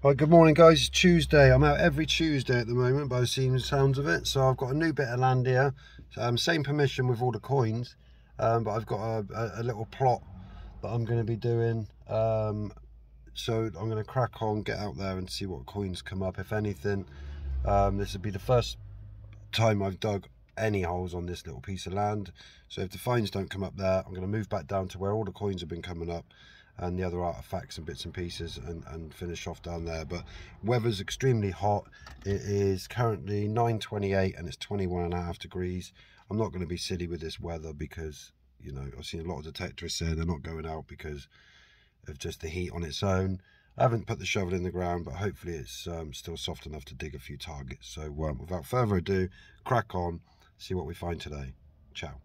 Right, good morning guys, it's Tuesday. I'm out every Tuesday at the moment by the sounds of it. So I've got a new bit of land here, same permission with all the coins, but I've got a little plot that I'm going to be doing. So I'm going to crack on, get out there and see what coins come up, if anything. This would be the first time I've dug any holes on this little piece of land. So if the finds don't come up there, I'm going to move back down to where all the coins have been coming up and the other artifacts and bits and pieces and finish off down there. But weather's extremely hot. It is currently 9:28 and it's 21.5 degrees. I'm not going to be silly with this weather because, you know, I've seen a lot of detectorists saying they're not going out because of just the heat on its own. I haven't put the shovel in the ground, but hopefully it's still soft enough to dig a few targets. So without further ado, crack on, see what we find today. Ciao.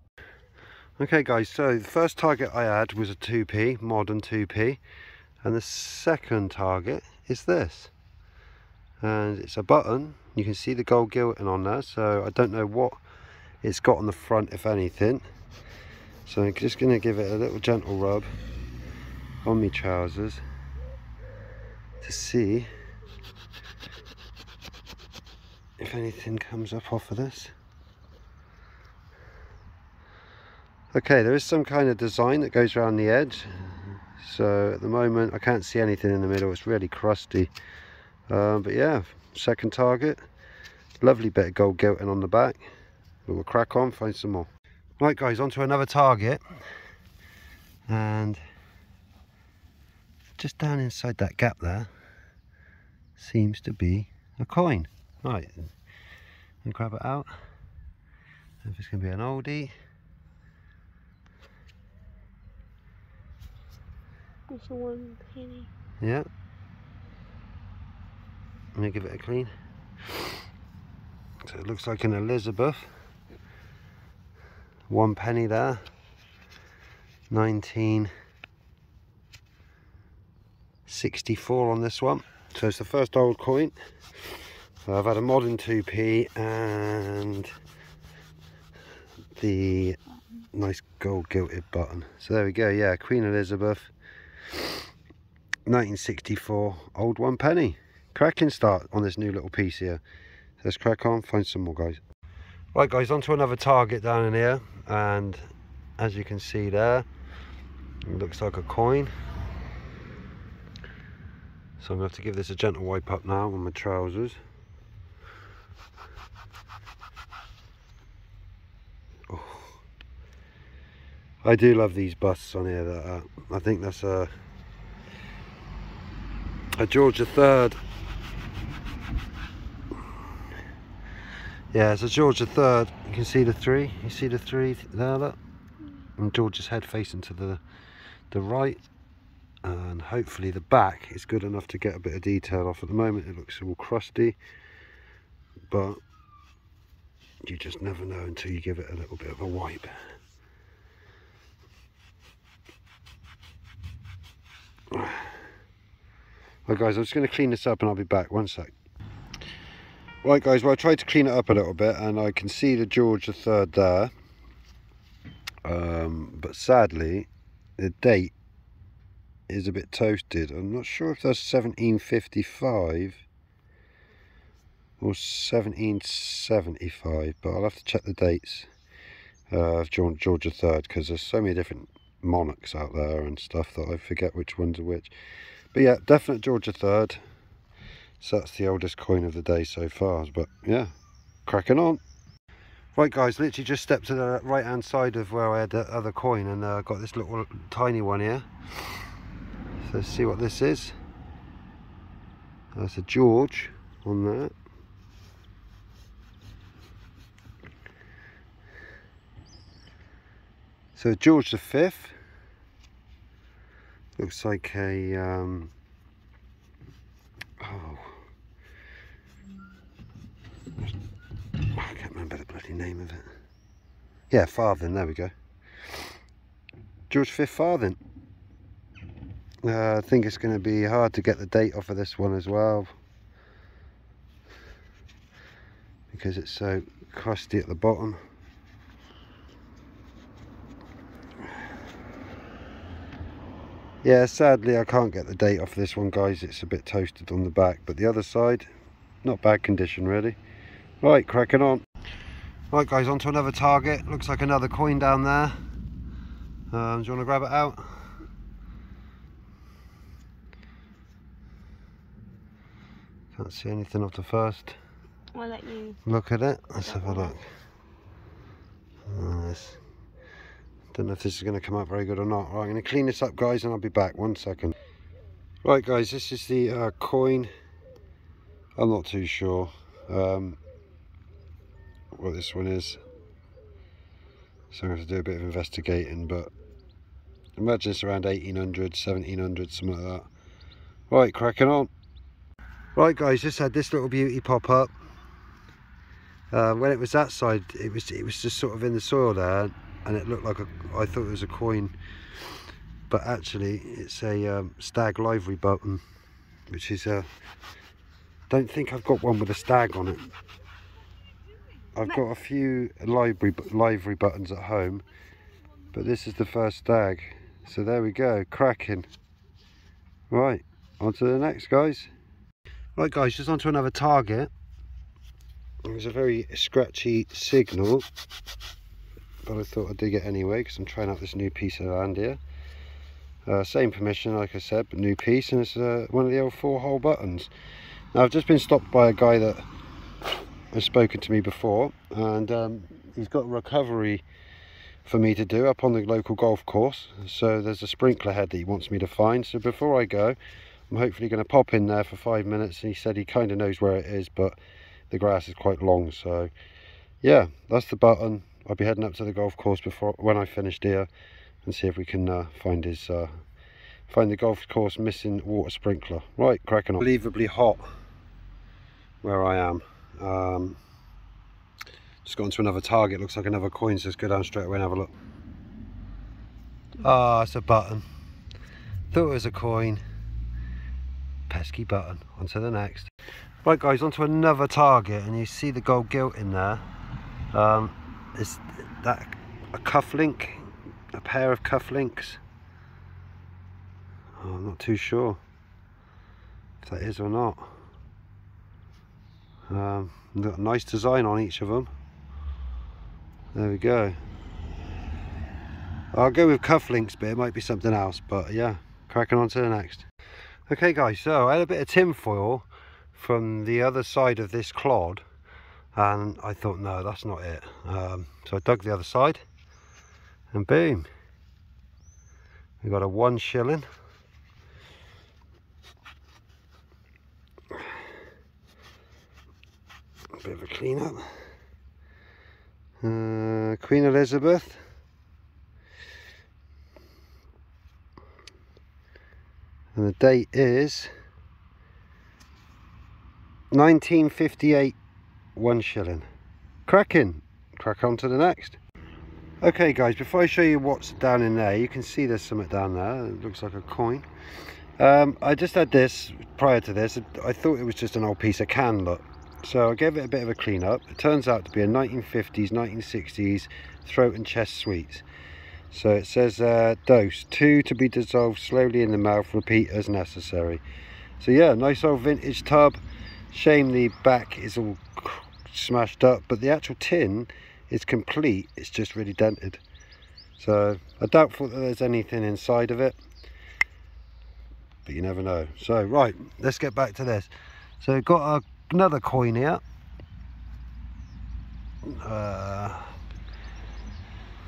Okay guys, so the first target I had was a 2p, modern 2p, and the second target is this. And it's a button. You can see the gold gilding on there, so I don't know what it's got on the front, if anything. So I'm just going to give it a little gentle rub on my trousers to see if anything comes up off of this. Okay, there is some kind of design that goes around the edge. So at the moment I can't see anything in the middle, it's really crusty. But yeah, second target, lovely bit of gold gilding on the back. We'll crack on, find some more. Right guys, on to another target. And just down inside that gap there seems to be a coin. Right, and grab it out. If it's going to be an oldie. It's a 1 penny. Yeah. Let me give it a clean. So it looks like an Elizabeth. 1 penny there. 1964 on this one. So it's the first old coin. I've had a modern 2p and the nice gold gilded button. So there we go, yeah, Queen Elizabeth, 1964, old 1 penny. Cracking start on this new little piece here. So let's crack on, find some more guys. Right guys, on to another target down in here, and as you can see there, it looks like a coin. So I'm going to have to give this a gentle wipe up now on my trousers. Oh. I do love these busts on here. That I think that's a George III. Yeah, it's a George III. You can see the 3. You see the 3 there, look. And George's head facing to the right. And hopefully the back is good enough to get a bit of detail off. At the moment it looks all crusty, but you just never know until you give it a little bit of a wipe. Right guys, I'm just going to clean this up and I'll be back, 1 sec. Right guys, well I tried to clean it up a little bit and I can see the George III there, but sadly the date is a bit toasted. I'm not sure if that's 1755 or 1775, but I'll have to check the dates of George III because there's so many different monarchs out there and stuff that I forget which ones are which. But yeah, definite George III. So that's the oldest coin of the day so far, but yeah, cracking on. Right guys, literally just stepped to the right hand side of where I had the other coin and got this little tiny one here. So let's see what this is. That's a George on that. So George V. Looks like a oh, I can't remember the bloody name of it. Yeah, farthing, there we go. George V farthing. I think it's going to be hard to get the date off of this one as well, because it's so crusty at the bottom. Yeah, sadly I can't get the date off this one, guys. It's a bit toasted on the back, but the other side, not bad condition really. Right, cracking on. Right guys, on to another target. Looks like another coin down there. Do you want to grab it out? Can't see anything off the first. I'll let you look at it. Let's have a look. Nice. Don't know if this is going to come out very good or not. Right, I'm going to clean this up, guys, and I'll be back. 1 second. Right guys, this is the coin. I'm not too sure what this one is, so I'm going to have to do a bit of investigating, but I imagine it's around 1800, 1700, something like that. Right, cracking on. Right guys, just had this little beauty pop up. When it was that side, it was just sort of in the soil there, and it looked like I thought it was a coin, but actually it's a STAG livery button, which is don't think I've got one with a stag on it. I've got a few livery buttons at home, but this is the first stag. So there we go, cracking. Right, on to the next, guys. Right guys, just on to another target. It was a very scratchy signal, but I thought I'd dig it anyway because I'm trying out this new piece of land here. Same permission, like I said, but new piece, and it's one of the old 4-hole buttons. Now I've just been stopped by a guy that has spoken to me before, and he's got a recovery for me to do up on the local golf course. So there's a sprinkler head that he wants me to find. So before I go, I'm hopefully going to pop in there for 5 minutes. And he said he kind of knows where it is, but the grass is quite long. So yeah, that's the button. I'll be heading up to the golf course when I finished here, and see if we can find the golf course missing water sprinkler. Right, cracking on. Unbelievably hot where I am. Just got onto another target. Looks like another coin, so let's go down straight away and have a look. Ah, it's a button. Thought it was a coin. Pesky button. On to the next. Right guys, onto another target, and you see the gold gilt in there. Is that a cufflink? A pair of cufflinks? Oh, I'm not too sure if that is or not. Got a nice design on each of them. There we go. I'll go with cufflinks, but it might be something else. But yeah, cracking on to the next. Okay guys, so I had a bit of tin foil from the other side of this clod, and I thought, no, that's not it. So I dug the other side, and boom, we got a 1 shilling. A bit of a clean up. Queen Elizabeth. And the date is 1958, 1 shilling. Cracking. Crack on to the next. Okay guys, before I show you what's down in there, you can see there's something down there. It looks like a coin. I just had this prior to this. I thought it was just an old piece of can, look. So I gave it a bit of a clean up. It turns out to be a 1950s, 1960s throat and chest sweets. So it says dose 2 to be dissolved slowly in the mouth, repeat as necessary. So yeah, nice old vintage tub. Shame the back is all smashed up, but the actual tin is complete. It's just really dented. So I doubtful that there's anything inside of it, but you never know. So right, let's get back to this. So we've got another coin here.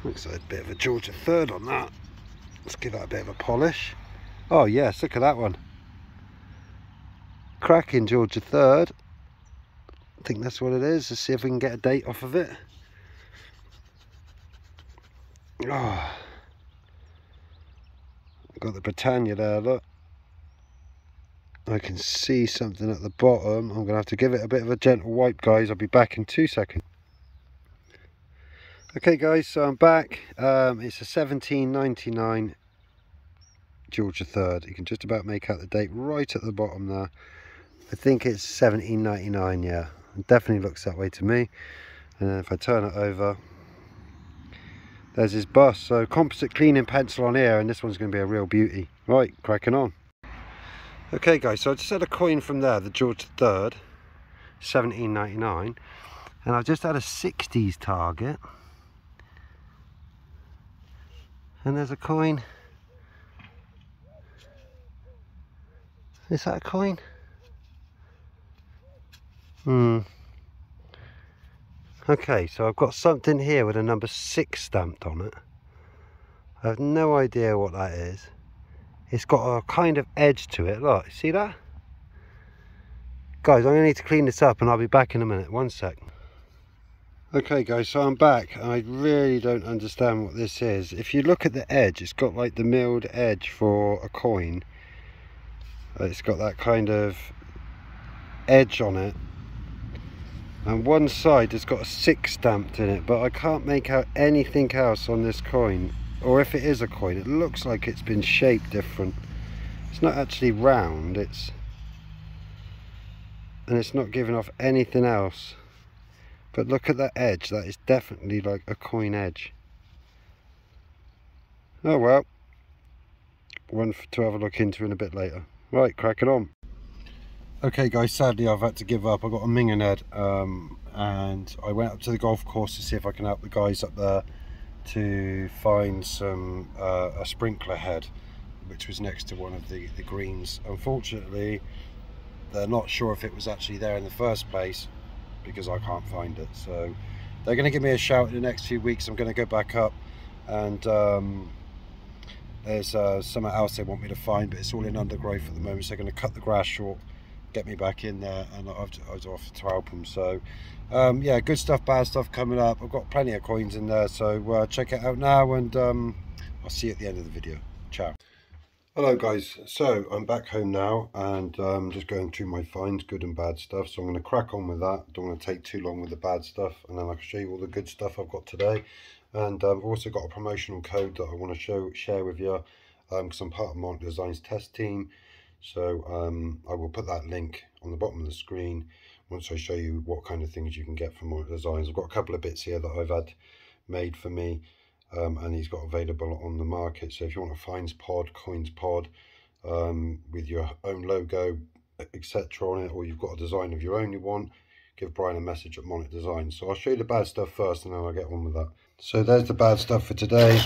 Looks like a bit of a George III on that. Let's give that a bit of a polish. Oh yes, look at that one. Cracking George III. I think that's what it is. Let's see if we can get a date off of it. Oh, got the Britannia there, look. I can see something at the bottom. I'm going to have to give it a bit of a gentle wipe, guys. I'll be back in 2 seconds. Okay guys, so I'm back. It's a 1799 George III. You can just about make out the date right at the bottom there. I think it's 1799, yeah. It definitely looks that way to me. And then if I turn it over, there's his bust. So composite cleaning pencil on here, and this one's going to be a real beauty. Right, cracking on. Okay guys, so I just had a coin from there, the George III, 17.99, and I've just had a 60s target, and there's a coin. Is that a coin? Okay, so I've got something here with a number 6 stamped on it. I have no idea what that is. It's got a kind of edge to it. Look, see that? Guys, I'm going to need to clean this up and I'll be back in a minute. One sec. Okay guys, so I'm back. I really don't understand what this is. If you look at the edge, it's got like the milled edge for a coin. It's got that kind of edge on it. And one side has got a 6 stamped in it, but I can't make out anything else on this coin. Or if it is a coin, it looks like it's been shaped different. It's not actually round, and it's not giving off anything else. But look at that edge, that is definitely like a coin edge. Oh well, one to have a look into in a bit later. Right, cracking on. Okay guys, sadly I've had to give up. I got a minging head, and I went up to the golf course to see if I can help the guys up there to find some a sprinkler head which was next to one of the greens. Unfortunately, they're not sure if it was actually there in the first place because I can't find it. So they're going to give me a shout in the next few weeks. I'm going to go back up, and there's something else they want me to find, but it's all in undergrowth at the moment, so they're going to cut the grass short, get me back in there, and I was off to help them. So yeah, good stuff, bad stuff coming up. I've got plenty of coins in there, so check it out now, and I'll see you at the end of the video. Ciao. Hello guys, so I'm back home now, and just going through my finds, good and bad stuff. So I'm going to crack on with that. Don't want to take too long with the bad stuff, and then I can show you all the good stuff I've got today. And I've also got a promotional code that I want to share with you, because I'm part of Mark Design's test team. So I will put that link on the bottom of the screen once I show you what kind of things you can get from Mark Designs. I've got a couple of bits here that I've had made for me, and he's got available on the market. So if you want a finds pod, coins pod, with your own logo, etc. on it, or you've got a design of your own you want, give Brian a message at Monarch Design. So I'll show you the bad stuff first, and then I'll get on with that. So there's the bad stuff for today.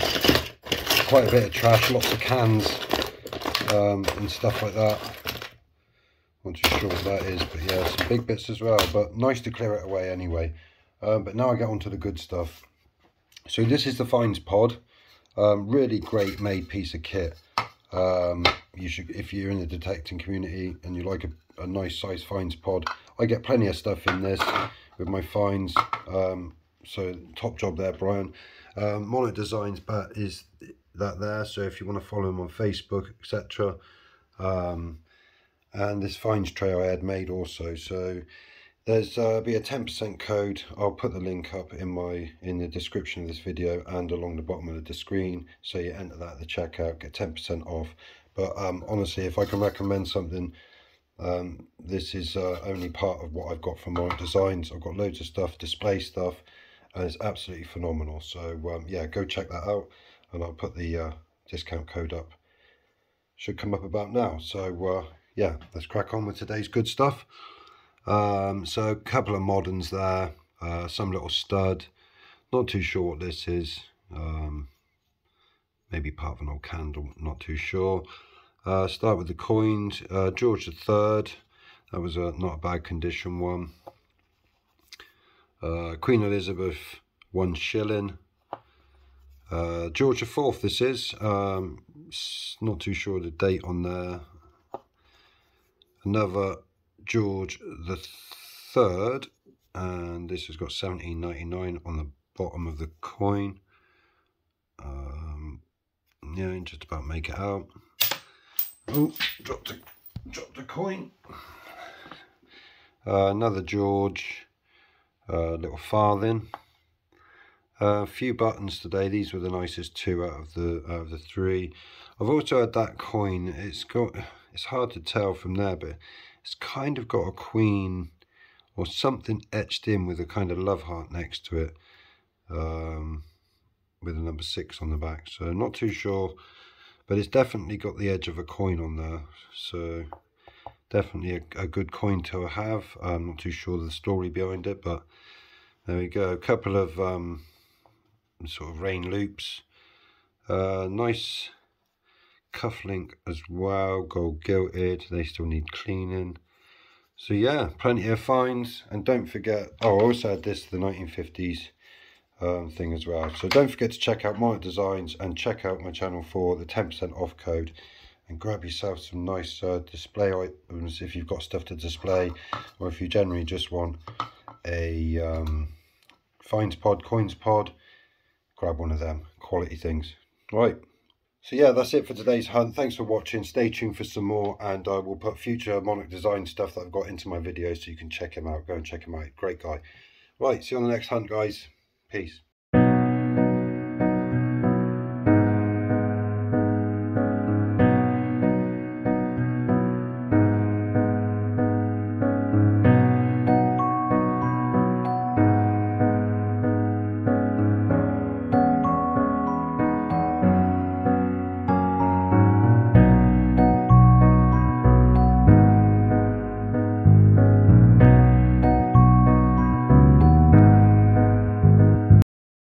Quite a bit of trash, lots of cans and stuff like that. Not too sure what that is, but yeah, some big bits as well, but nice to clear it away anyway. But now I get on to the good stuff. So this is the finds pod. Really great made piece of kit. You should, if you're in the detecting community and you like a nice size finds pod, I get plenty of stuff in this with my finds. So top job there, Brian. Monarch Designs, but is that there, so if you want to follow him on Facebook, etc. And this finds tray I had made also. So there's be a 10% code. I'll put the link up in the description of this video and along the bottom of the screen, so you enter that at the checkout, get 10% off. But honestly, if I can recommend something, this is only part of what I've got from Monarch Designs. I've got loads of stuff, display stuff, and it's absolutely phenomenal. So yeah, go check that out, and I'll put the discount code up. Should come up about now. So yeah, let's crack on with today's good stuff. So a couple of moderns there, some little stud, not too sure what this is, maybe part of an old candle, not too sure. Start with the coins. George III, that was not a bad condition one. Queen Elizabeth, 1 shilling. George IV this is, not too sure the date on there. Another George III, and this has got 17.99 on the bottom of the coin. Yeah, just about make it out. Oh, dropped a coin. Another George, little farthing. A few buttons today. These were the nicest 2 out of the 3. I've also had that coin. It's hard to tell from there, but it's kind of got a queen or something etched in with a kind of love heart next to it. with a number 6 on the back, so not too sure, but it's definitely got the edge of a coin on there, so definitely a good coin to have. I'm not too sure the story behind it, but there we go. A couple of sort of rain loops, nice cufflink as well, gold gilded. They still need cleaning. So yeah, plenty of finds. And don't forget, oh, I also had this, the 1950s thing as well. So don't forget to check out my designs and check out my channel for the 10% off code, and grab yourself some nice display items if you've got stuff to display, or if you generally just want a finds pod, coins pod, grab one of them quality things. Right, so yeah, that's it for today's hunt. Thanks for watching. Stay tuned for some more, and I will put future Monarch design stuff that I've got into my videos so you can check him out. Go and check him out. Great guy. Right, see you on the next hunt, guys. Peace.